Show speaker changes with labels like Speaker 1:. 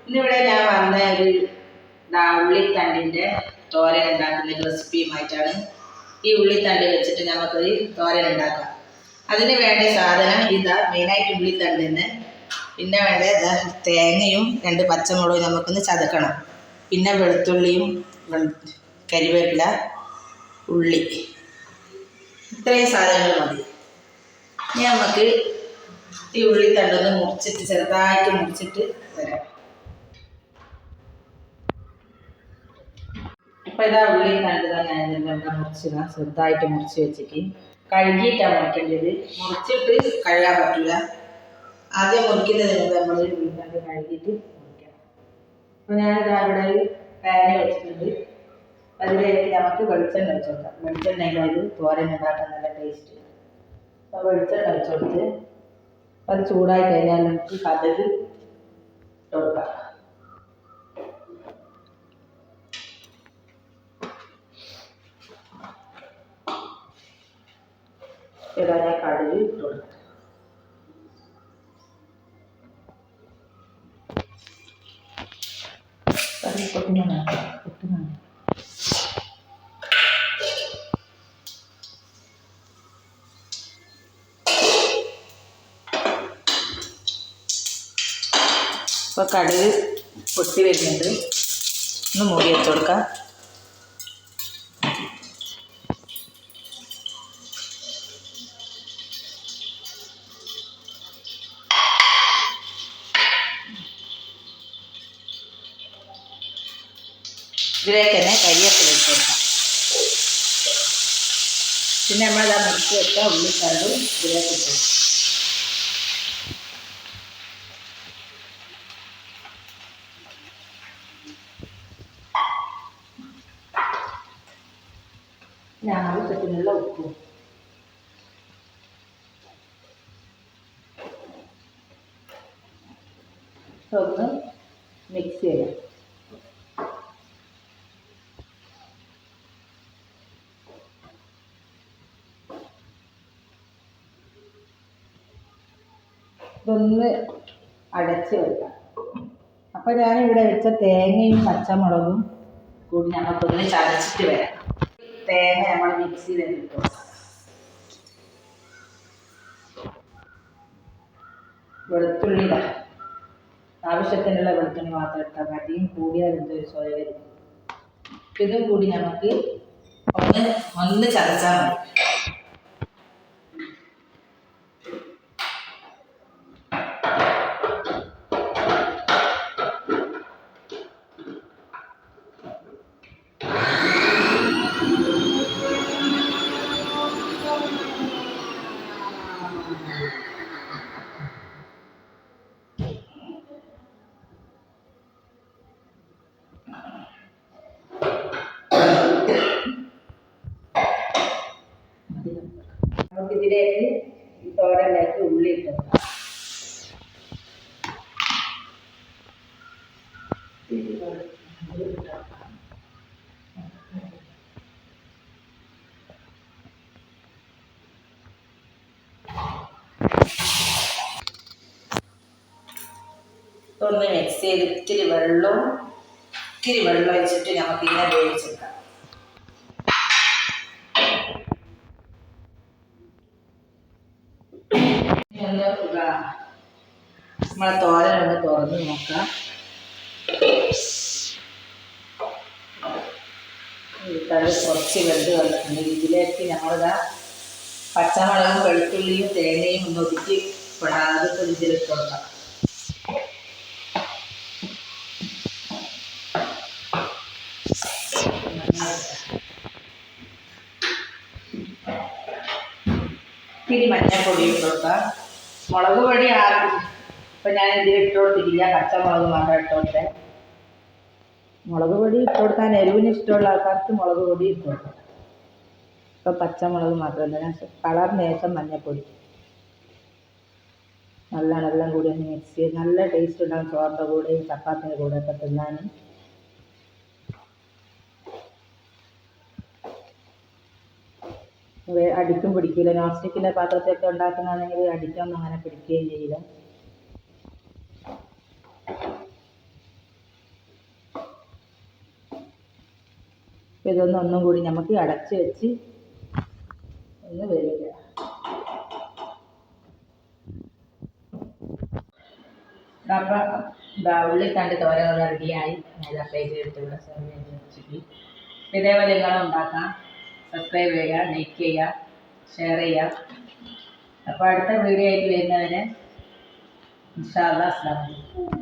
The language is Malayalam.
Speaker 1: ഇന്നിവിടെ ഞാൻ വന്ന ഒരു ഉള്ളിത്തണ്ടിൻ്റെ തോരൻ ഉണ്ടാക്കുന്ന റെസിപ്പിയുമായിട്ടാണ്. ഈ ഉള്ളിത്തണ്ട് വെച്ചിട്ട് നമുക്കൊരു തോരൻ ഉണ്ടാക്കാം. അതിന് വേണ്ട സാധനം ഇതാ, മെയിനായിട്ട് ഉള്ളിത്തണ്ട് തന്നെ. പിന്നെ വേണ്ട തേങ്ങയും 2 പച്ചമുളകും നമുക്കൊന്ന് ചതക്കണം. പിന്നെ വെളുത്തുള്ളിയും കരിവേപ്പില, ഉള്ളി, ഇത്രയും സാധനങ്ങൾ മതി. ഇനി നമുക്ക് ഈ ഉള്ളിത്തണ്ടൊന്ന് മുറിച്ചിട്ട് ചെറുതായിട്ട് മുറിച്ചിട്ട് വരാം. അപ്പോൾ ഇതാ ഉള്ളിത്തണ്ട് തന്നെ ഞാൻ മുറിച്ചിടാം. ചെറുതായിട്ട് മുറിച്ച് വെച്ചിട്ട് കഴുകിയിട്ടാണ് മുറിക്കേണ്ടത്. മുറിച്ചിട്ട് കഴുകാൻ പറ്റില്ല. ആദ്യം മുറിക്കുന്നതിന് മുമ്പ് നമ്മൾ ഉള്ളിത്തണ്ട് കഴുകിയിട്ട് മുറിക്കണം. അപ്പോൾ ഞാനിതാ ഇവിടെ ഒരു പാന് വെച്ചിട്ടുണ്ട്. അതിലേക്ക് നമുക്ക് വെളിച്ചെണ്ണ ഒഴിച്ച് കൊടുക്കാം. വെളിച്ചെണ്ണയിൽ തോരൻ ഉണ്ടാക്കാൻ നല്ല ടേസ്റ്റ്. അപ്പോൾ വെളിച്ചെണ്ണ ഒഴിച്ച് കൊടുത്ത് അത് ചൂടായി കഴിഞ്ഞാൽ നമുക്ക് കടുക് കൊടുക്കാം. ഇതാ ഞാൻ കടുക് ഇട്ട് കൊടുക്കാം. അപ്പോൾ കടുക് പൊട്ടി വരുന്നുണ്ട്. ഒന്ന് മൂടി വെച്ച് കൊടുക്കാം. ഇതിലേക്ക് തന്നെ കരിവേപ്പില ഇട്ട് കൊടുക്കാം. പിന്നെ നമ്മളത് മുറിച്ച് വെച്ച ഉള്ളിത്തണ്ടും ഇതിലേക്ക് ഇട്ട് കൊടുക്കാം. ആവശ്യത്തിനുള്ള ഉപ്പും. ഒന്ന് മിക്സ് ചെയ്യാം. ഇതൊന്ന് അടച്ച് വെക്കാം. അപ്പോൾ ഞാനിവിടെ വെച്ച തേങ്ങയും പച്ചമുളകും കൂടി നമുക്കൊന്ന് ചതച്ചിട്ട് വരാം. തേങ്ങ നമ്മൾ മിക്സിയിൽ ഇട്ടു. വെളുത്തുള്ളി ആവശ്യത്തിനുള്ള വെളുത്തുള്ളി മാത്രം ഇട്ടാൽ മതി. കൂടിയാൽ എന്തൊരു ചോയ വരും. ഇതും കൂടി നമുക്ക് ഒന്ന് ചതച്ചാൽ മതി. നമുക്കിതിലേക്ക് ഈ തോരനിലേക്ക് ഉള്ളി ഇട്ടു. ഒന്ന് മിക്സ് ചെയ്ത് ഇത്തിരി വെള്ളം ഒഴിച്ചിട്ട് നമുക്ക് ഇതിനെ വേവിച്ചെടുക്കാം. നമ്മളെ തോരനൊന്ന് തുറന്ന് നോക്കാം. കുറച്ച് വെന്ത് വന്നിട്ടുണ്ട്. ഇതിലേക്ക് നമ്മളിതാ പച്ചമുളകും വെളുത്തുള്ളിയും തേങ്ങയും ഒന്ന് ഒതുക്കി പെടാതെ ഇതിലിട്ട് കൊടുക്കാം. ഇത്തിരി മഞ്ഞൾപ്പൊടി ഇട്ട് കൊടുക്കാം. മുളക് പൊടി ഇപ്പം ഞാൻ ഇതിൽ ഇട്ട് കൊടുത്തിട്ടില്ല. പച്ചമുളക് മാത്രം ഇട്ട് കൊടുത്തേ. മുളക് പൊടി ഇട്ട് കൊടുക്കാൻ എരിവിന് ഇഷ്ടമുള്ള ആൾക്കാർക്ക് മുളക് പൊടി ഇട്ട് കൊടുക്കാം. ഇപ്പം പച്ചമുളക് മാത്രമല്ല, ഞാൻ കളറിന് ശേഷം മഞ്ഞൾപ്പൊടി നല്ലോണം കൂടി ഒന്ന് മിക്സ് ചെയ്ത് നല്ല ടേസ്റ്റ് ഉണ്ടാകും. ചോറിൻ്റെ കൂടെയും ചപ്പാത്തിൻ്റെ കൂടെ ഒക്കെ തിന്നാൻ. അടിക്കും പിടിക്കില്ല. നോൺ സ്റ്റിക്കിൻ്റെ പാത്രത്തിലൊക്കെ ഉണ്ടാക്കുന്നതാണെങ്കിൽ അടിക്കൊന്നും അങ്ങനെ പിടിക്കുകയും ചെയ്യില്ല. ഇതൊന്നും ഒന്നും കൂടി നമുക്ക് അടച്ച് വെച്ച് ഒന്ന് വേവിക്കുക. അപ്പം ഉള്ളിത്തണ്ട് തോരൻ റെഡിയായി. ഞാൻ പ്ലേറ്റ് എടുത്ത് ഇവിടെ സെർവ് ചെയ്ത് വെച്ചിട്ട് ഇതേപോലെ നിങ്ങളും ഉണ്ടാക്കാം. സബ്സ്ക്രൈബ് ചെയ്യുക, ലൈക്ക് ചെയ്യുക, ഷെയർ ചെയ്യുക. അപ്പോൾ അടുത്ത വീഡിയോ ആയിട്ട് വരുന്നവരെ ഇൻഷാ അല്ലാഹ് അസ്സലാമു അലൈക്കും.